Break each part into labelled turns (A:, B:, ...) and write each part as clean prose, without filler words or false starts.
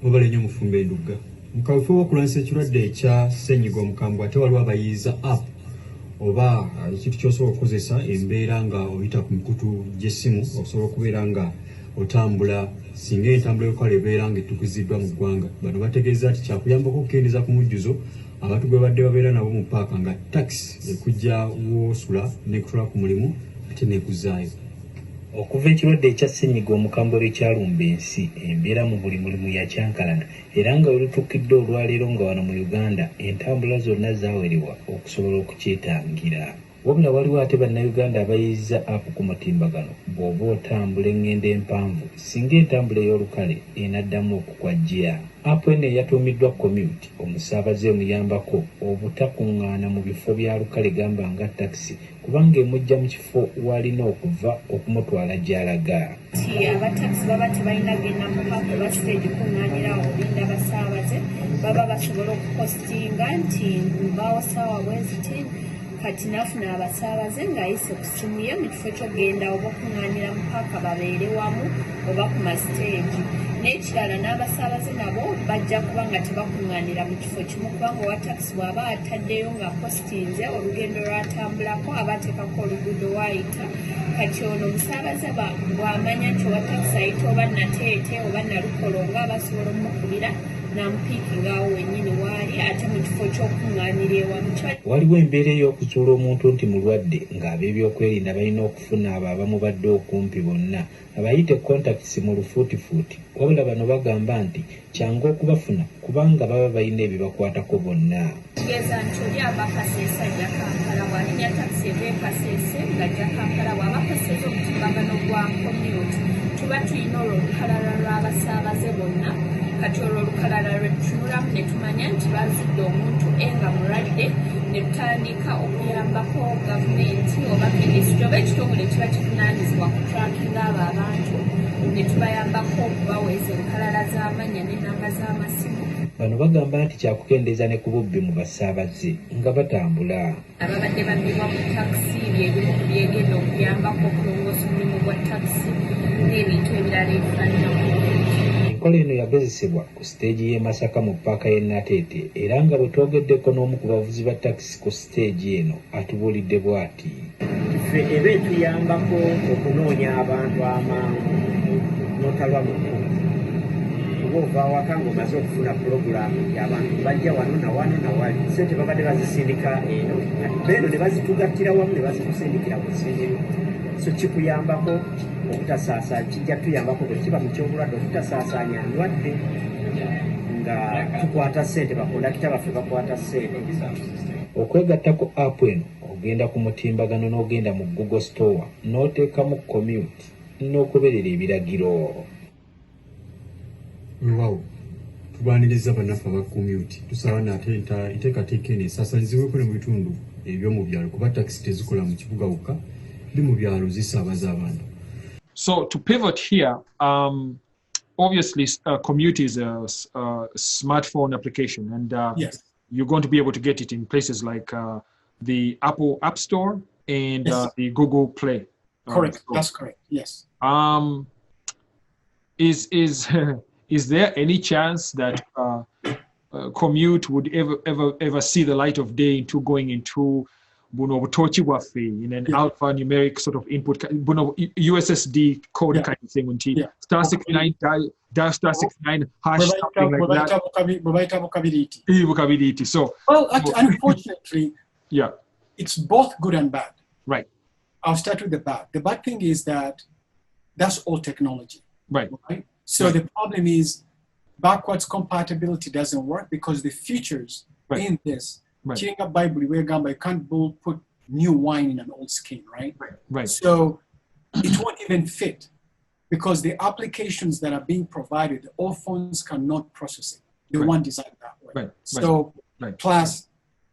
A: Mubale nnyo mufumba endugga. Mu kaweefube w'okulwanyisa ekirwadde ekya ssennyiga omukambwe ate waliwo abayiiza app oba ekintu ky'osobola okukozesa embeera nga oyita ku mikutu gy'essimu okusobola okubeera nga otambula singa entambula y'olukale ebeera ng'ettukiziddwa mu ggwanga. Bano bategeeza nti kyakuyambako okukendeeza ku mujjuzo abantu gwe badde babeera nabo mu paaka nga takisi ekujja w'osula n'ekutwala ku mulimu ate n'ekuzaayo.
B: Okuva ekirwadde ekya ssennyiga omukambwe lwekyalumba ensi embeera mu buli mulimu yakyankalana era nga olutuukidde olwaleero nga wano mu Uganda entambula zonna zaawerebwa okusobola okukyetangira. Wabula waliwo ate bannayuganda abayiiza app ku mutimbagano bw'oba otambula eŋŋendo empanvu singa entambula ey'olukale enaddamu okukwajja. App eno eyatuumiddwa Kommute omusaabaze emuyambako obutakuŋŋaana mu bifo bya lukale gamba nga takisi kubanga emujja mu kifo w'alina okuva okumutwala gy'alaga.
C: Abatakisi baba tebalina genda mu paaka oba siteegi kuŋŋaanira okulinda abasaabaze baba basobola okupostinga nti mbaawo ssaawa bweziti kati nafuna abasaabaze ng'ayise ku ssimu ye mu kifo ky'ogenda oba okuŋŋaanira mu paaka babeere wamu oba ku masiteegi. N'ekirala n'abasaabaze nabo bajja kuba nga tebakuŋŋaanira mu kifo kimu kubanga owa takisi bw'aba ataddeyo nga postinze olugendo lw'atambulako aba ateekako oluguudo w'ayita. Kati ono omusaabaze bw'amanya nti owa takisi ayita oba nateete oba nalukolonga abasobola omukubira n'amupiikinga awo wennyini waali ate mu kifo ky'okuŋŋaanira ewamu.
B: Waliwo embeera ey'okuzuula omuntu nti mulwadde ng'ab'ebyokwerinda balina okufuna abo abamubadde okumpi bonna abayite kontakisi mu lufuutifuuti. Wabula bano bagamba nti kyangu okubafuna kubanga baba balina ebibakwatako bonna.
C: Kitegeeza nti oli ava Kaseese ajja Kampala bw'alinya takisi eva e Kaseese ng'ajja Kampala bw'aba akozesa omutimbagano gwa Kommute tuba tulina olwo olukalala lw'abasaabaze bonna. Kati olwo olukalala lwe tutunulamu ne tumanya nti bazudde omuntu nga mulwadde ne tutandika okuyambako gavumenti oba minisitule oba ekitongole kiba kivunaanyizibwa ku tracking abo abantu ne tubayambako okubaweeza enkalala z'amannya n'ennamba z'amasimu.
B: Bano bagamba nti kyakukendeeza ne ku bubbi mu basaabaze nga batambula.
C: Ababadde babbibwa mu takisi by'ebimu ku byegenda okuyambako okulongoosa omulimu gwa takisi n'ebintu ebirala ebifaananamu.
B: Enkola eno yagezesebwa ku siteegi y'e Masaka mu ppaaka y'e Nateete era nga bwe twogeddeko n'omu ku bavuzi ba takisi ku siteegi eno atubuulidde bw'ati.
D: Ffe eba etuyambako okunoonya abantu amangu n'otalwa mu kkubo. Oba ova awaka ng'omaze okufuna pulogulaamu y'abantu bajja wano na wano na wali ssente babadde bazisindika eno beeno ne bazitugattira wamu ne bazitusindikira ku ssimu. So kikuyambako okutasaasaanya kijja tuyambako bwe kiba mu kyobulwadde okutasaasaanya ndwadde nga tukwata ssente bakondakita baffe bakwata ssente.
B: Okwegattako app eno ogenda ku mutimbagano n'ogenda mu Google Store n'oteekamu Kommute n'okuberera ebiragiro.
A: Weewaawo tubaaniriza bannaffe aba Kommute tusaba nate enteekateeka eno esaasaanyizibweko ne mu bitundu eby'omu byalo kuba takisi tezikola mu kibuga wokka ndi mu byalo zisaabaza abantu.
E: So to pivot here, obviously Kommute is a smartphone application, and
F: yes,
E: you're going to be able to get it in places like the Apple App Store and
F: yes,
E: the Google Play.
F: Correct.
E: Store.
F: That's correct. Yes.
E: Is there any chance that Kommute would ever see the light of day into going into in an alphanumeric sort of input, USSD code kind of thing, star 69 star 69 hash something like that. So,
F: well, unfortunately,
E: yeah,
F: it's both good and bad.
E: Right.
F: I'll start with the bad. The bad thing is that that's all technology.
E: Right.
F: So the problem is backwards compatibility doesn't work because the features in this. Cheating up Bible, you can't put new wine in an old skin, right?
E: Right.
F: So it won't even fit because the applications that are being provided, all phones cannot process it. They weren't designed that way. So plus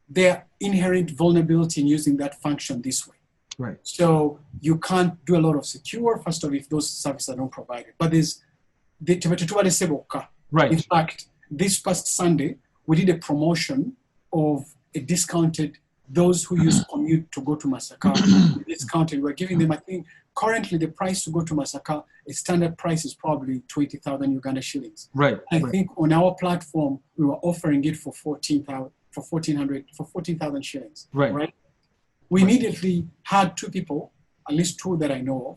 F: their inherent vulnerability in using that function this way.
E: Right.
F: So you can't do a lot of secure, first of all, if those services are not provided. But there's the
E: right.
F: In fact, this past Sunday, we did a promotion of a discounted, those who use Kommute to go to Masaka, discounted. We're giving them, I think, currently the price to go to Masaka, a standard price is probably 20,000 Uganda shillings.
E: Right.
F: I think on our platform, we were offering it for 14,000 shillings.
E: Right.
F: We immediately had two people, at least two that I know of,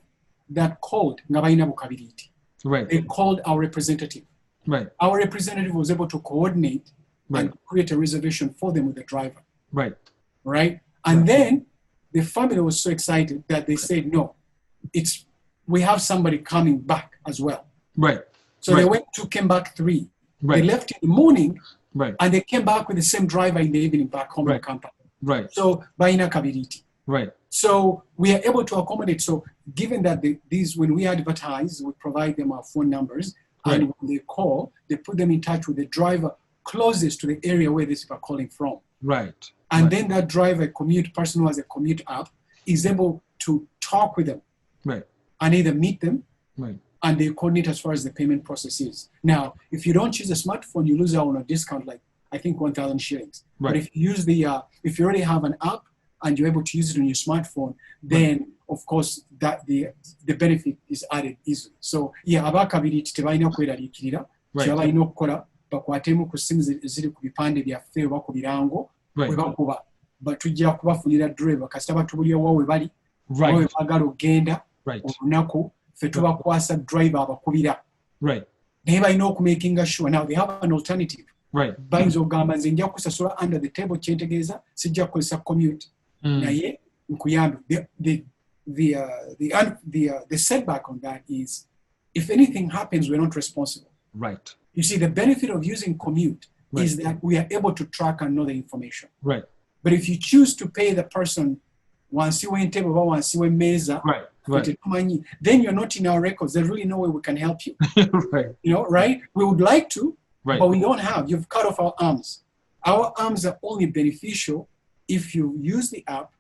F: that called Ngabaina Bukability.
E: Right.
F: They called our representative.
E: Right.
F: Our representative was able to coordinate and create a reservation for them with the driver.
E: Right.
F: Right. And then the family was so excited that they said, no, we have somebody coming back as well.
E: Right.
F: So they came back 3.
E: Right.
F: They left in the morning,
E: right,
F: and they came back with the same driver in the evening back home to Kampala.
E: Right.
F: So Baina Kabiriti.
E: Right.
F: So we are able to accommodate. So given that when we advertise, we provide them our phone numbers, and when they call, they put them in touch with the driver closest to the area where these people are calling from.
E: Right.
F: And then that driver, person who has a Kommute app, is able to talk with them.
E: Right.
F: And either meet them.
E: Right.
F: And they coordinate as far as the payment process is. Now, if you don't choose a smartphone, you lose out on a discount, like I think 1,000 shillings.
E: Right.
F: But if you use if you already have an app and you're able to use it on your smartphone, then of course that the benefit is added easily. So yeah, abakabiri tebalina kweraliikirira kyabalina okukola bakwatemu ku ssimu ziri ku bipande byaffe oba ku birango we bakuba tujja kubafunira driver kasita batubulira wa we bali we baagala okgenda olunaku ffe tubakwasa driver abakubira naye balina okumakinga sure. Now they have an alternative. Bayinza okugamba nze nja kusasula under the table kyentegeeza sijja kukozesa Kommute naye nkuyambe. The setback on that is if anything happens, we're not responsible.
E: Right.
F: You see, the benefit of using Kommute is that we are able to track and know the information.
E: Right.
F: But if you choose to pay the person once you went table, once you went meza, then you're not in our records. There's really no way we can help you. Right? We would like to, but we don't have. You've cut off our arms. Our arms are only beneficial if you use the app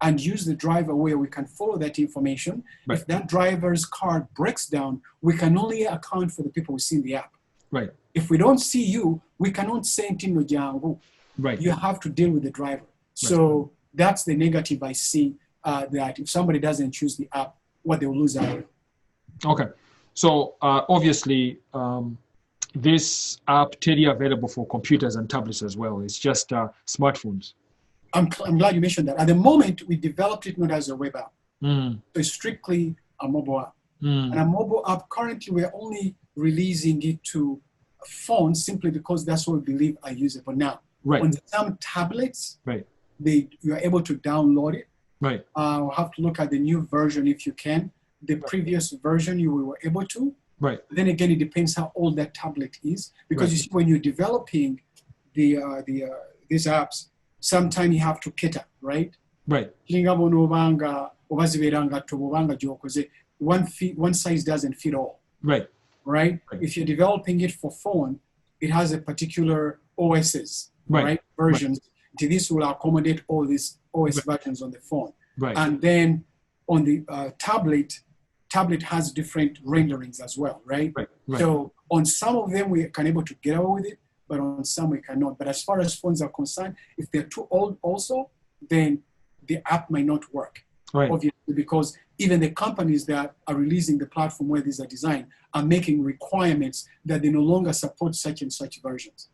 F: and use the driver where we can follow that information. If that driver's card breaks down, we can only account for the people who see in the app.
E: Right.
F: If we don't see you, we cannot send in Jangu.
E: Right.
F: You have to deal with the driver. So that's the negative I see, that if somebody doesn't choose the app, what they will lose out.
E: Okay. So obviously, this app Teddy available for computers and tablets as well. It's just smartphones.
F: I'm glad you mentioned that. At the moment, we developed it not as a web app. So it's strictly a mobile app. And a mobile app, currently, we're only releasing it to phones simply because that's what we believe are usable now. On some tablets, you are able to download it. We'll have to look at the new version if you can. The previous version, you were able to. Then again, it depends how old that tablet is. Because you see, when you're developing these apps, sometimes you have to cater, right? One size doesn't fit all. Right? If you're developing it for phone, it has a particular OSs, versions. This will accommodate all these OS versions on the phone. And then on the tablet has different renderings as well, right? So on some of them, we can able to get away with it, but on some we cannot. But as far as phones are concerned, if they're too old also, then the app might not work. Obviously, because even the companies that are releasing the platform where these are designed are making requirements that they no longer support such and such versions.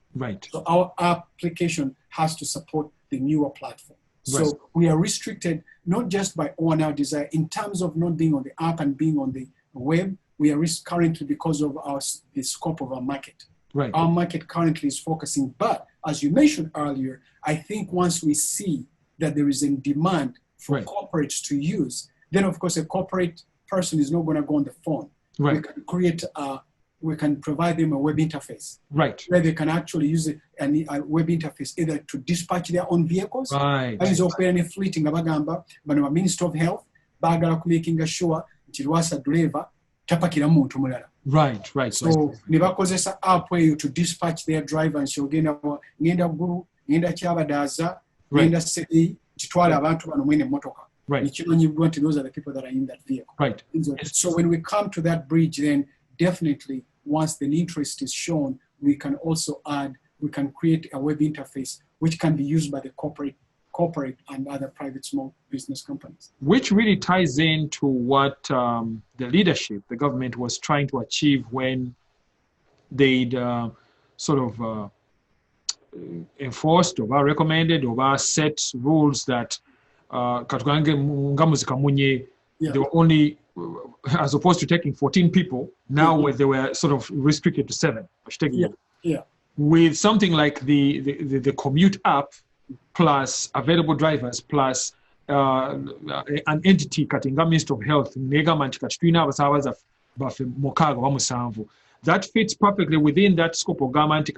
F: So our application has to support the newer platform. So we are restricted not just by O&R desire in terms of not being on the app and being on the web. We are currently because of the scope of our market. Our market currently is focusing, but as you mentioned earlier, I think once we see that there is a demand for corporates to use, then of course a corporate person is not going to go on the phone. We can we can provide them a web interface. Where they can actually use a web interface either to dispatch their own vehicles. Fleet Minister of Health, making sure driver tapakira muntu mulala. So ne bakozesa app eyo to dispatch their driver and so ngenda ggulu ngenda kyabadaaza ngenda sebi kitwala abantu bano mwene motoka. Those are the people that are in that vehicle. So when we come to that bridge, then definitely once the interest is shown, we can also we can create a web interface which can be used by the corporate and other private small business companies.
E: Which really ties into what the leadership, the government was trying to achieve when they'd sort of enforced or recommended or set rules that they were only, as opposed to taking 14 people, now where they were sort of restricted to 7. With something like the Kommute app, plus available drivers, plus an entity katinga Ministry of Health, that fits perfectly within that scope of government.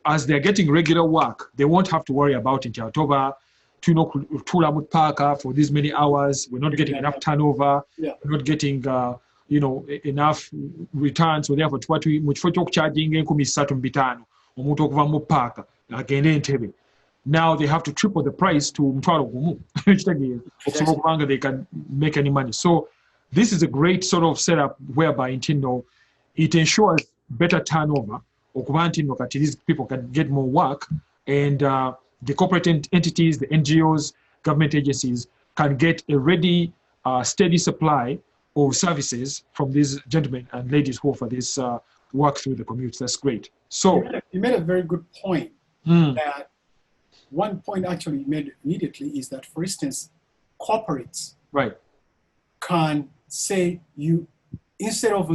E: As they're getting regular work, they won't have to worry about it. For these many hours, we're not getting enough turnover, we're not getting enough returns. So therefore, charging now they have to triple the price to they can make any money. So this is a great sort of setup whereby it ensures better turnover. These people can get more work, and the corporate entities, the NGOs, government agencies can get a ready, steady supply of services from these gentlemen and ladies who offer this work through the commutes. That's great. So
F: you made a very good point. That one point actually you made immediately is that, for instance, corporates can say you instead of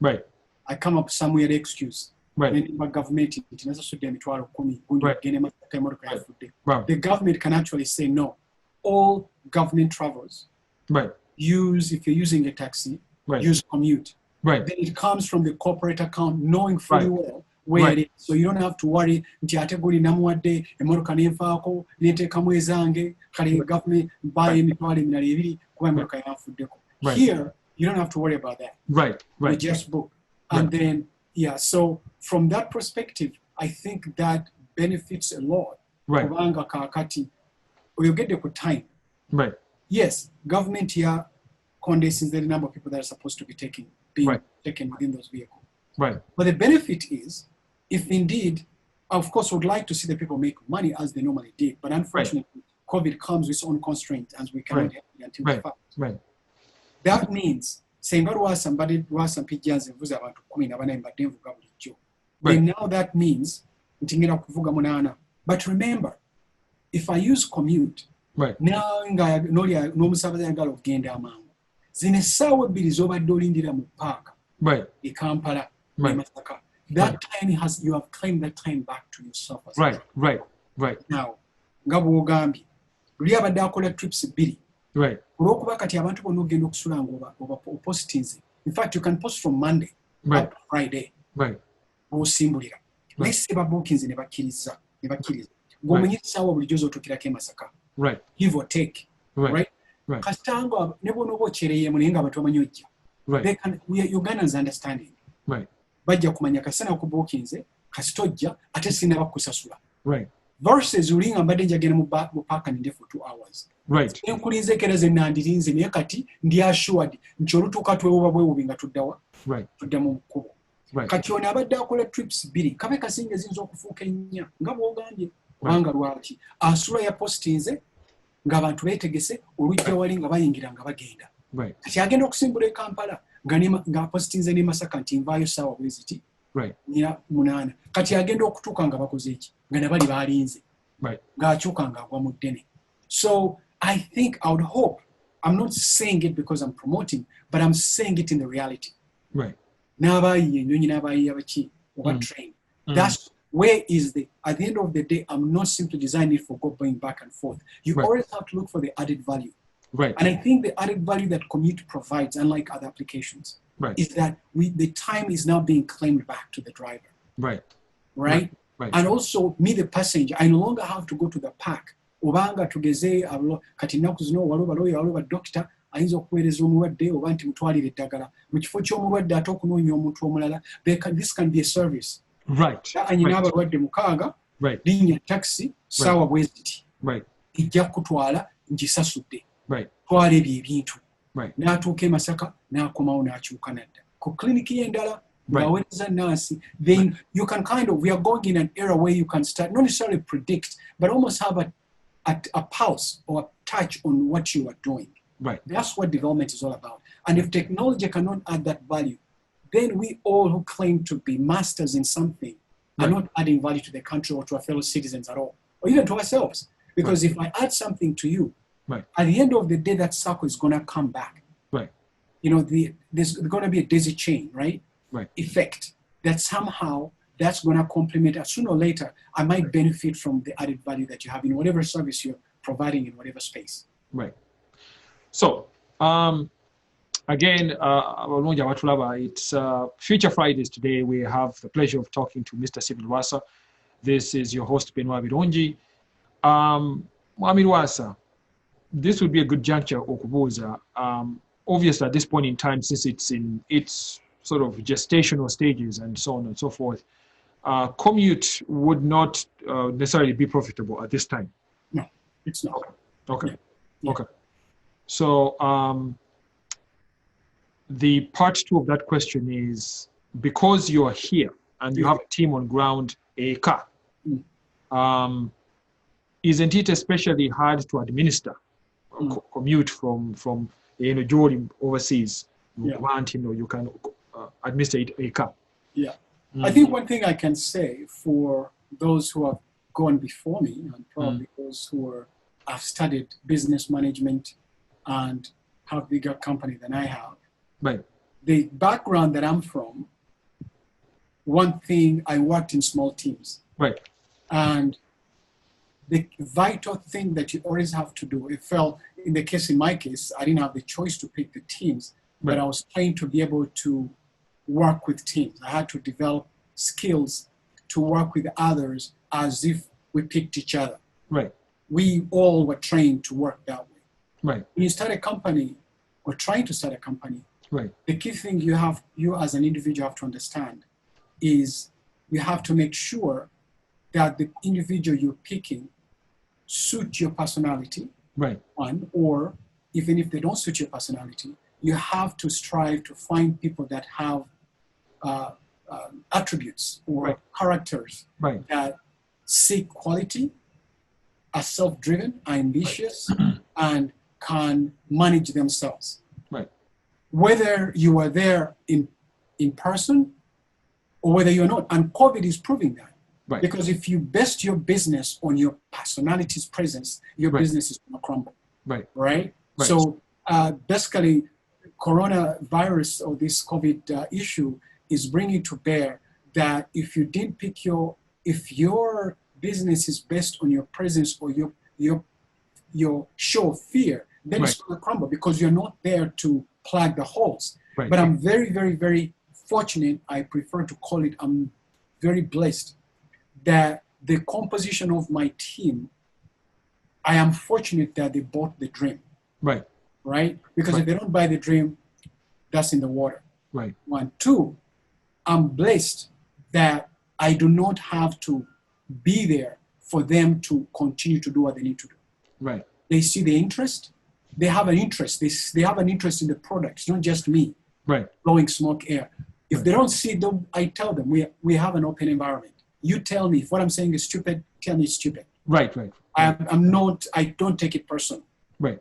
E: right.
F: I come up somewhere excuse.
E: Right.
F: Government, the government can actually say no. All government travels. If you're using a taxi, use Kommute. Then it comes from the corporate account, knowing fully well where it is. So you don't have to worry. Here, you don't have to worry about that. You just book. And then, so from that perspective, I think that benefits a lot. You get the time. Yes, government here condenses the number of people that are supposed to be being taken within those vehicles. But the benefit is, if indeed, of course, would like to see the people make money as they normally did, but unfortunately, COVID comes with its own constraints, as we cannot help it until the fact. That means, saying somebody was some pigeons and about then now that means but remember, if I use Kommute, now no musabaza genda amangu zine sawa bili zoba dolindira mu park e Kampala Masaka. That time you have claimed that time back to yourself as now ngabo ogambi lya badakola trips bili olwokuba kati abantu bonna ogenda okusula ngoba postinze. In fact, you can post from Monday up to Friday osimbulira nesiba bookings ne bakkiriza ng'omanyi essaawa bulijjo z'otuukirako e Masaka, give or take, kasitanga ne bw'onooba okyereyeemu naye ng'abantu bamanyi ojja, Ugandans understanding, bajja kumanya kasana ku bookinze kasitojja ate sinaba kusasula, versus ulinga mbadde njagenda mu paaka ninde for 2 hours, enkulinze kera ze nandirinze naye kati ndi assured nti olutuuka twewoba bwewobi nga tuddawa tudda mu kkubo. Kati ono abadde akola trips 2 kabe kasinga ziyinza okufuuka 4 nga bw'ogambye, kubanga lwaki asula ya postinze ng'abantu beetegese olujja wali nga bayingira nga bagenda. Kati agenda okusimbula e Kampala nga postinze ne Masaka nti nvaayo ssaawa bwe ziti 8. Kati agenda okutuuka nga bakoze eki nga nabali baalinze ng'akyuka ng'agwa mu ddene. So I think, I would hope, I'm not saying it because I'm promoting, but I'm saying it in the reality. That's where is at the end of the day, I'm not simply designing it for going back and forth. You always have to look for the added value. And I think the added value that Kommute provides, unlike other applications, is that the time is now being claimed back to the driver. And also, me, the passenger, I no longer have to go to the park. Obanga tugeze kati nnaku zino waliwo doctor ayinza okuweereza omulwadde oba nti mutwalire eddagala mu kifo ky'omulwadde ate okunoonya omuntu omulala. This can be a service. Anyina abalwadde 6 linnya taxi ssaawa bwe ziti ijja kutwala ngisasudde twala ebyo ebintu n'atuuka e Masaka n'akomawo n'akyuka n'adda ku kliniki y'endala then you can we are going in an era where you can start, not necessarily predict, but almost have a pulse or a touch on what you are doing.
E: Right.
F: That's what development is all about. And if technology cannot add that value, then we all who claim to be masters in something are not adding value to the country or to our fellow citizens at all, or even to ourselves. Because if I add something to you, at the end of the day, that circle is going to come back.
E: Right.
F: There's going to be a daisy chain, right? Effect that somehow that's going to complement us. Sooner or later, I might benefit from the added value that you have in whatever service you're providing in whatever space.
E: Right. So, again, it's Future Fridays today. We have the pleasure of talking to Mr. Stephen Lwasa. This is your host, Benoit Birungi. Mwami Lwasa, this would be a good juncture, Okubuza. Obviously, at this point in time, since it's in its sort of gestational stages and so on and so forth, Kommute would not necessarily be profitable at this time.
F: No, it's not.
E: Okay. So the part two of that question is, because you are here and you have a team on ground, isn't it especially hard to administer Kommute from Jordan overseas? You can administer it
F: I think one thing I can say for those who have gone before me, and probably those who have studied business management and have bigger company than I have, the background that I'm from, one thing, I worked in small teams. And the vital thing that you always have to do, in my case, I didn't have the choice to pick the teams, but I was trained to be able to work with teams. I had to develop skills to work with others as if we picked each other. We all were trained to work that way. When you start a company or trying to start a company, the key thing you as an individual have to understand is you have to make sure that the individual you're picking suit your personality, one, or even if they don't suit your personality, you have to strive to find people that have attributes or characters that seek quality, are self-driven, are ambitious, and can manage themselves. Whether you are there in person or whether you're not, and COVID is proving that. Because if you base your business on your personality's presence, your business is going to crumble. So basically, coronavirus or this COVID issue is bringing to bear that if you didn't pick if your business is based on your presence or your show of fear, then it's going to crumble because you're not there to plug the holes. But I'm very, very, very fortunate. I prefer to call it, I'm very blessed that the composition of my team, I am fortunate that they bought the dream. Because if they don't buy the dream, that's in the water. One. Two, I'm blessed that I do not have to be there for them to continue to do what they need to do. They see the interest. They have an interest. They have an interest in the product. It's not just me blowing smoke air. If they don't see them, I tell them we have an open environment. You tell me if what I'm saying is stupid, tell me it's stupid. I'm not, I don't take it personal.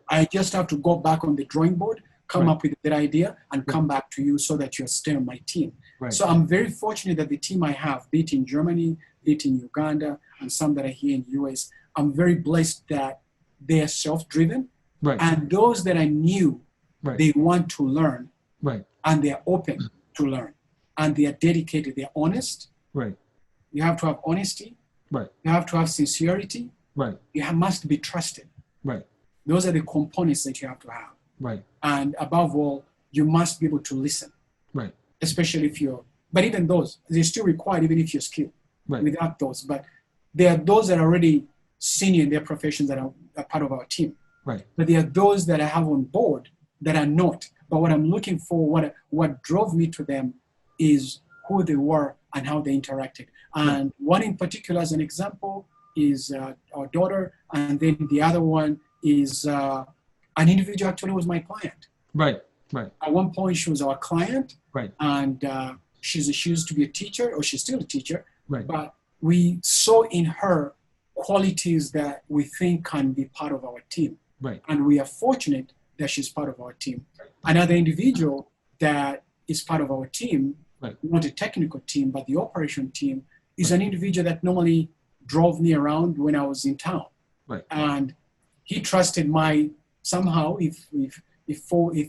F: I just have to go back on the drawing board, come up with a good idea, and come back to you so that you're staying on my team. So I'm very fortunate that the team I have, be it in Germany, be it in Uganda, and some that are here in the US, I'm very blessed that they are self-driven. And those that are new, they want to learn, and they're open to learn, and they are dedicated, they're honest. You have to have honesty. You have to have sincerity. You must be trusted. Those are the components that you have to have. And above all, you must be able to listen. Especially if but even those, they're still required even if you're skilled. Without those, but there are those that are already senior in their professions that are part of our team. But there are those that I have on board that are not. But what I'm looking for, what drove me to them is who they were and how they interacted. And one in particular, as an example, is our daughter. And then the other one is an individual actually was my client. At one point, she was our client. And she used to be a teacher, or she's still a teacher,
E: Right.
F: but we saw in her qualities that we think can be part of our team.
E: Right.
F: And we are fortunate that she's part of our team. Another individual that is part of our team,
E: right.
F: not a technical team, but the operation team, is an individual that normally drove me around when I was in town.
E: Right.
F: And he trusted somehow he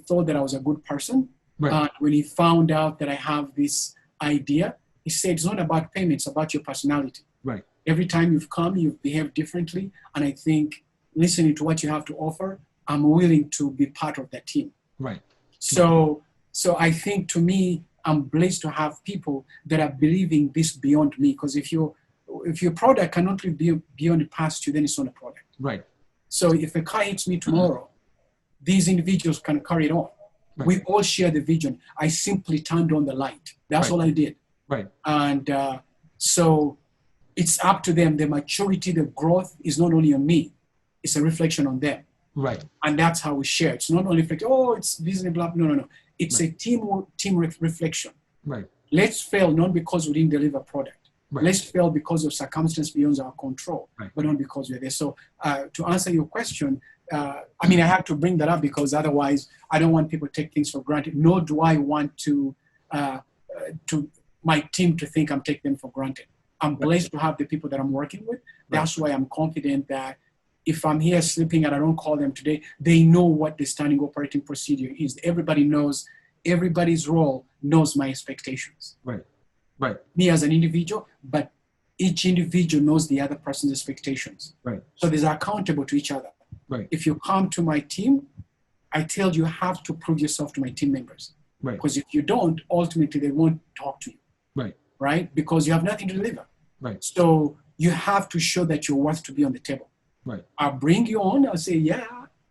F: thought that I was a good person.
E: Right.
F: When he found out that I have this idea, he said, it's not about payment, it's about your personality.
E: Right.
F: Every time you've come, you've behaved differently. And I think listening to what you have to offer, I'm willing to be part of that team.
E: Right.
F: So I think, to me, I'm blessed to have people that are believing this beyond me. Because if your product cannot live beyond the past you, then it's not a product.
E: Right.
F: So if a car hits me tomorrow, these individuals can carry it on. Right. We all share the vision. I simply turned on the light. That's all I did.
E: Right.
F: And so it's up to them. The maturity, the growth is not only on me. It's a reflection on them.
E: Right.
F: And that's how we share. It's not only it's Disney, blah. No. It's a team reflection.
E: Right.
F: Let's fail not because we didn't deliver product.
E: Right.
F: Let's fail because of circumstances beyond our control, but not because we're there. So to answer your question, I have to bring that up because otherwise I don't want people to take things for granted, nor do I want to my team to think I'm taking them for granted. I'm blessed to have the people that I'm working with. That's why I'm confident that if I'm here sleeping and I don't call them today, they know what the standing operating procedure is. Everybody's role knows my expectations.
E: Right. Right.
F: Me as an individual, but each individual knows the other person's expectations.
E: Right.
F: So they're accountable to each other.
E: Right.
F: If you come to my team, I tell you have to prove yourself to my team members.
E: Right.
F: Because if you don't, ultimately they won't talk to you.
E: Right.
F: Right? Because you have nothing to deliver.
E: Right.
F: So you have to show that you're worth to be on the table.
E: Right.
F: I'll bring you on. I'll say, yeah,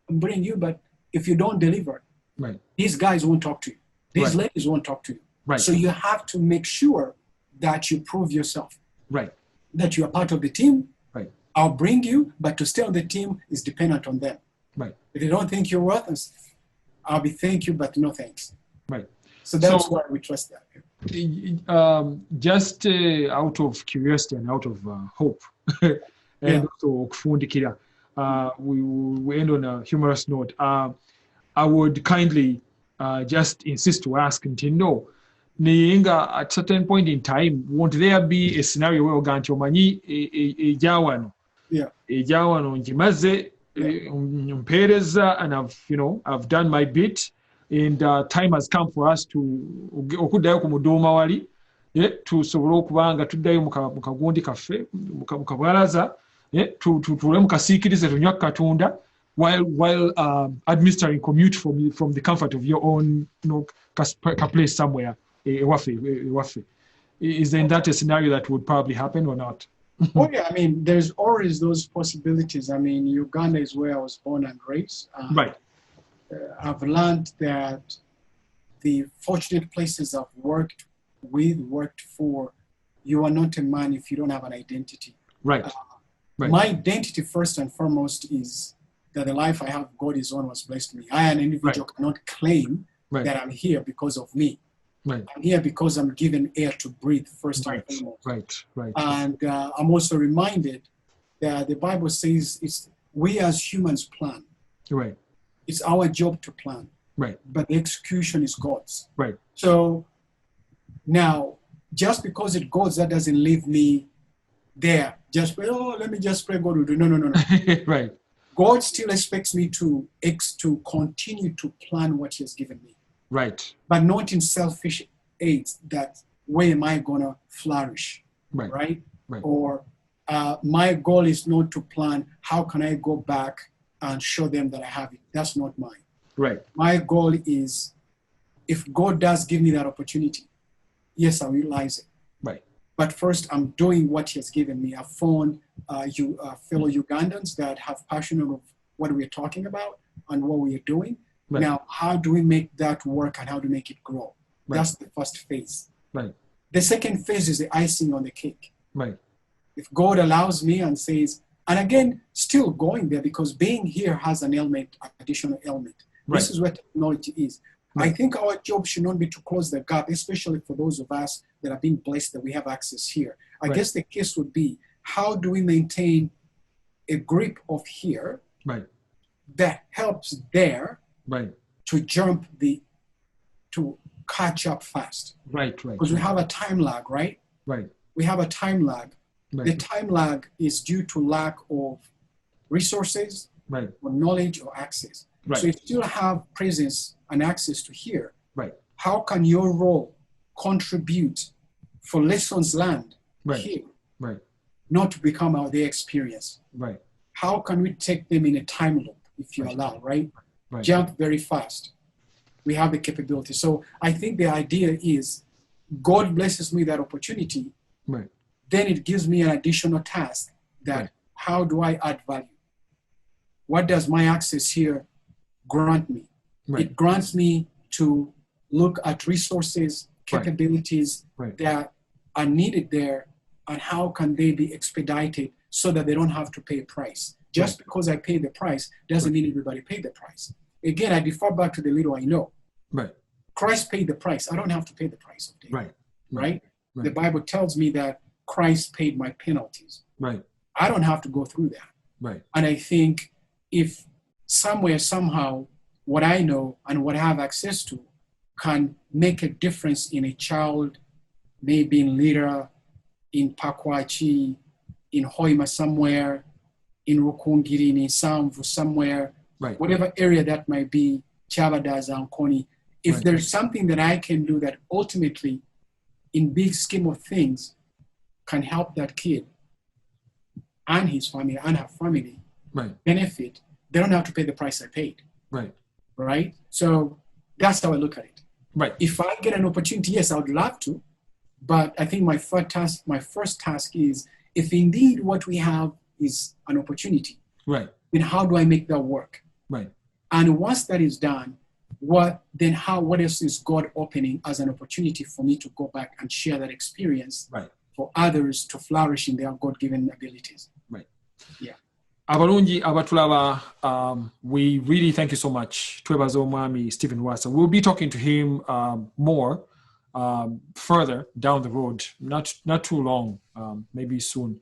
F: I'm bringing you. But if you don't deliver,
E: right,
F: these guys won't talk to you. These
E: right.
F: ladies won't talk to you.
E: Right.
F: So you have to make sure that you prove yourself.
E: Right.
F: That you are part of the team.
E: Right.
F: I'll bring you, but to stay on the team is dependent on them.
E: Right.
F: If they don't think you're worth it, I'll be thank you, but no thanks.
E: Right.
F: So that's why we trust that.
E: Just out of curiosity and out of hope, and also kufundikira, we end on a humorous note. I would kindly just insist to ask Ntindo, Niinga at certain point in time, won't there be a scenario where Oganti Omanyi Ejawano?
F: Yeah.
E: Ejawano Njimaze, Mpereza, and I've done my bit. And time has come for us to okuddayo ku mudooma wali tusobole okuba nga tuddayo mu kagundi kaffe mu kabwalaza tutuule mu kasiikirize tunywa katunda while administering Kommute from the comfort of your own place somewhere ewaffe. Is there that a scenario that would probably happen or not?
F: Oh yeah, there's always those possibilities. Uganda is where I was born and raised.
E: Right.
F: I've learned that the fortunate places I've worked for, you are not a man if you don't have an identity.
E: Right. Right.
F: My identity, first and foremost, is that the life I have, God is on, was blessed me. I, an individual, cannot claim that I'm here because of me.
E: Right.
F: I'm here because I'm given air to breathe, first and foremost.
E: Right. Right.
F: And I'm also reminded that the Bible says we as humans plan.
E: Right.
F: It's our job to plan.
E: Right.
F: But the execution is God's.
E: Right.
F: So now, just because it's God's, that doesn't leave me there. Just pray, let me just pray God will do. No.
E: Right.
F: God still expects me to continue to plan what He has given me.
E: Right.
F: But not in selfish aids that where am I gonna flourish?
E: Right.
F: Or my goal is not to plan how can I go back and show them that I have it. That's not mine.
E: Right.
F: My goal is, if God does give me that opportunity, yes, I realize it.
E: Right.
F: But first, I'm doing what He has given me. I've found fellow Ugandans that have passion of what we're talking about and what we are doing. Right. Now, how do we make that work and how to make it grow? Right. That's the first phase. Right. The second phase is the icing on the cake.
E: Right.
F: If God allows me and says, and again, still going there because being here has an additional element. Right. This is where technology is. I think our job should not be to close the gap, especially for those of us that are being blessed that we have access here. I guess the case would be, how do we maintain a grip of here that helps there to jump to catch up fast? Because we have a time lag, right? We have a time lag. The time lag is due to lack of resources or knowledge or access. So you still have presence and access to here. How can your role contribute for lessons learned here, not to become their experience? How can we take them in a time loop, if you allow, jump very fast? We have the capability. So I think the idea is, God blesses me that opportunity, then it gives me an additional task that how do I add value? What does my access here grant me? It grants me to look at resources, capabilities that are needed there, and how can they be expedited so that they don't have to pay a price. Just because I pay the price doesn't mean everybody pay the price. Again, I defer back to the little I know. Christ paid the price. I don't have to pay the price of David. The Bible tells me that Christ paid my penalties. I don't have to go through that. And I think if somewhere, somehow, what I know and what I have access to can make a difference in a child, maybe in Lira, in Pakwachi, in Hoima somewhere, in Rukungiri, in Samvu somewhere, whatever area that might be, Chabadaza and Koni, if there's something that I can do that ultimately, in big scheme of things, can help that kid and his family and her family benefit, they don't have to pay the price I paid. So that's how I look at it. If I get an opportunity, yes, I would love to, but I think my first task is, if indeed what we have is an opportunity, then how do I make that work? And once that is done, what else is God opening as an opportunity for me to go back and share that experience for others to flourish in their God-given abilities?
E: Abalungi abatulaba, we really thank you so much. Twebaza Omwami Stephen Wassa. We'll be talking to him more further down the road, not too long, maybe soon.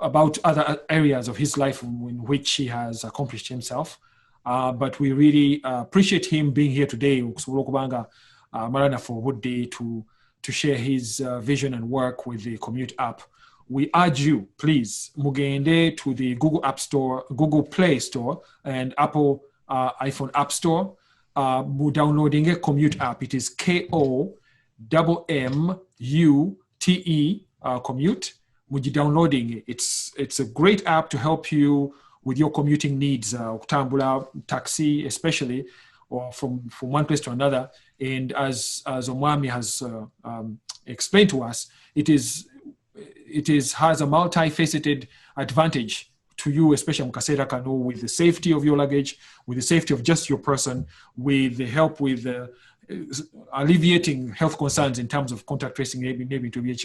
E: About other areas of his life in which he has accomplished himself. But we really appreciate him being here today Marana for Wood Day to share his vision and work with the Kommute app. We urge you, please, mugende to the Google App Store, Google Play Store, and Apple iPhone App Store. Downloading a Kommute app. It is KOMMUTE, Kommute. Downloading it's a great app to help you with your commuting needs, Tambula, taxi especially, or from one place to another. And as Omwami has explained to us, it has a multifaceted advantage to you, especially Mukasera Kano, with the safety of your luggage, with the safety of just your person, with the help with alleviating health concerns in terms of contact tracing, maybe to be.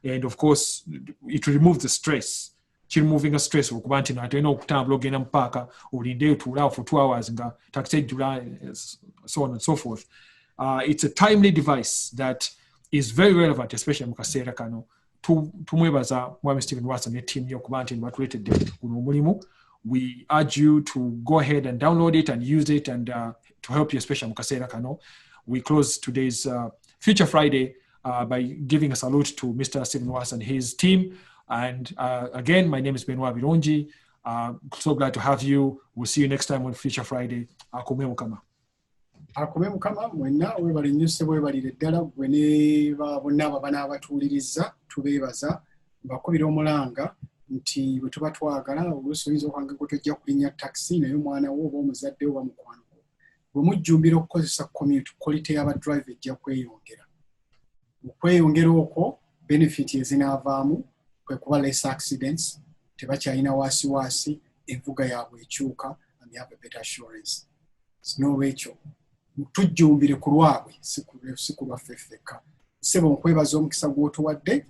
E: And of course, it removes the stress. Removing a stress for Kubantin, I don't know, Tamblogin Paka, or in day to allow for 2 hours and taxi July, so on and so forth. It's a timely device that is very relevant, especially Mukasera Kano. Tumwebaza Mwami Stephen Wassa ne team yokubantin batulete kuno mulimu. We urge you to go ahead and download it and use it, and to help you, especially Mukasera Kano. We close today's Future Friday by giving a salute to Mr. Stephen Wassa and his team. And again, my name is Benoit Birungi. So glad to have you. We'll see you next time on Future Friday. Akume mukama.
F: Akume mukama mwenna webali nyuse webali ddala bwe bonna abana abatuuliriza tubeebaza bakubira omulanga nti bwe tuba twagala oluusi oyinza okwanga gwe tojja kulinnya taxi naye omwana wo oba omuzadde oba mukwano gwo bwe mujjumbira okukozesa Kommute, quality y'abadrive ejja kweyongera. Mu kweyongera okwo benefit ezinaavaamu kwe kuba less accidents, tebakyalina waasiwaasi, envuga yaabwe ekyuka, and they have a better assurance. N'olwekyo tujjumbire ku lwabwe si ku lwaffe ffekka. Ssebo nkwebaza omukisa gw'otuwadde,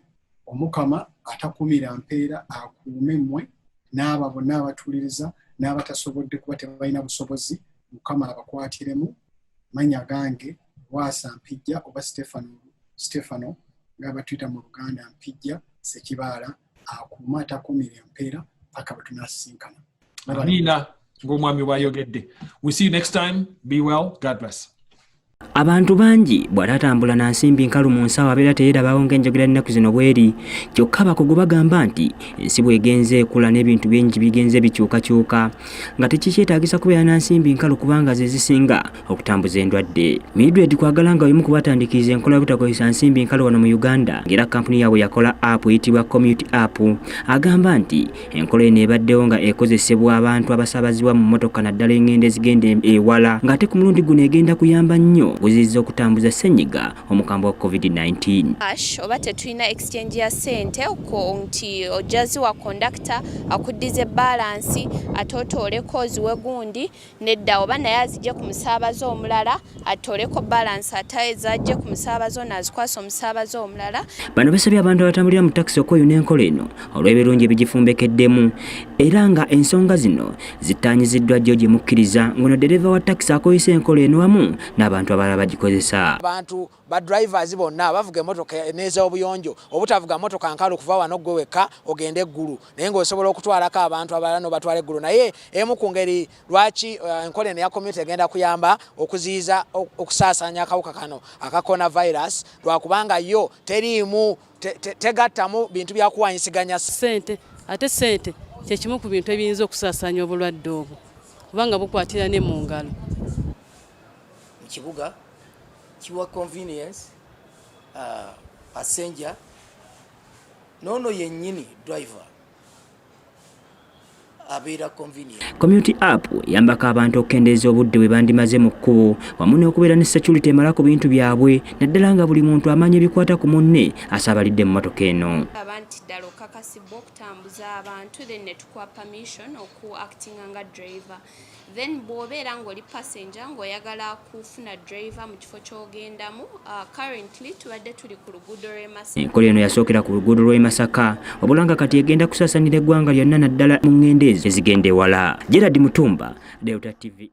F: Omukama atakumira mpeera akuume mmwe n'abo bonna abatuuliriza n'abatasobodde kuba tebalina busobozi Mukama abakwatiremu manya gange Waasa Mpijja oba Stefano nga batuyita mu Luganda Mpijja Ssekibaala akuuma atakuumira empeera paka bwe tunasisinkana.
E: Amina ng'omwami bw'ayogedde. We see you next time. Be well. God bless.
G: Abantu bangi bw'atatambula na nsimbi nkalu mu nsawo abeera teyeerabawo ng'enjogera ennaku zino bweri kyokka abakugu bagamba nti ensi bw'egenze ekula n'ebintu bingi bigenze bikyukakyuka nga tekikyetaagisa kubeera na nsimbi nkalu kubanga ze zisinga okutambuza endwadde. Mildred Kwagala nga y'omu ku batandikiriza enkola y'obutakozesa nsimbi nkalu wano mu Uganda ng'era kampuni yaabwe yakola app eyitibwa Kommute app agamba nti enkola eno ebaddewo nga ekozesebwa abantu abasaabazibwa mu mmotoka naddala engendo ezigenda ewala ng'ate ku mulundi guno egenda kuyamba nnyo okuziyiza okutambuza ssenyiga omukambwe wa COVID-19.
C: Oba tetulina exchange ya ssente nti ojazi wa conductor akuddize balance atotooleko oziwe gundi nedda oba naye azijje ku musaabaze omulala atooleko balance ate ezajje ku musaabaze ono azikwasa omusaabaze omulala.
G: Bano basabye abantu abatambulira mu takisi okwoyuna enkola eno olw'ebirungi ebigifumbekeddemu era nga ensonga zino zittaanyiziddwa jjo gye mukkiriza ng'ono dereva wa takisi akozesa enkola eno wamu n'abantu abalala bagikozesa.
H: Abantu ba drivers bonna bavuga emotoka eneza obuyonjo obutavuga motoka nkalu kuva wano gwe weka ogende eggulu naye ng'osobola okutwalako abantu abalala no batwala eggulu naye emu ku ngeri lwaki enkola eno ya Kommute egenda kuyamba okuziyiza okusaasaanya akawuka kano aka coronavirus lwakubanga yo teriimu tegattamu bintu byakuwanyisiganya
I: ssente ate ssente kyekimu ku bintu ebiyinza okusaasaanya obulwadde obwo kubanga bukwatira ne mu ngalo.
J: Kibuga kiwa convenience passenger nono yennyini driver abeera convenient.
G: Kommute app yambako abantu okukendeeza obudde bwe bandimaze mu kkubo wamu n'okubeera ne security emala ku bintu byabwe naddala nga buli muntu amanya ebikwata ku munne asaabalidde mu mmotoka eno.
C: Abantu ddala okakasibwa okutambuza abantu then ne tukuwa permission oku actinga nga driver. Then bw'obeera ng'oli passenger ng'oyagala kufuna driver mu kifo ky'ogendamu currently tubadde tuli ku luguudo lw'e Masaka.
G: Enkola eno yasookera ku luguudo lw'e Masaka wabula nga kati egenda kusaasaanira eggwanga lyonna naddala mu ngendo ezigenda ewala. Gerard Mutumba, Delta TV.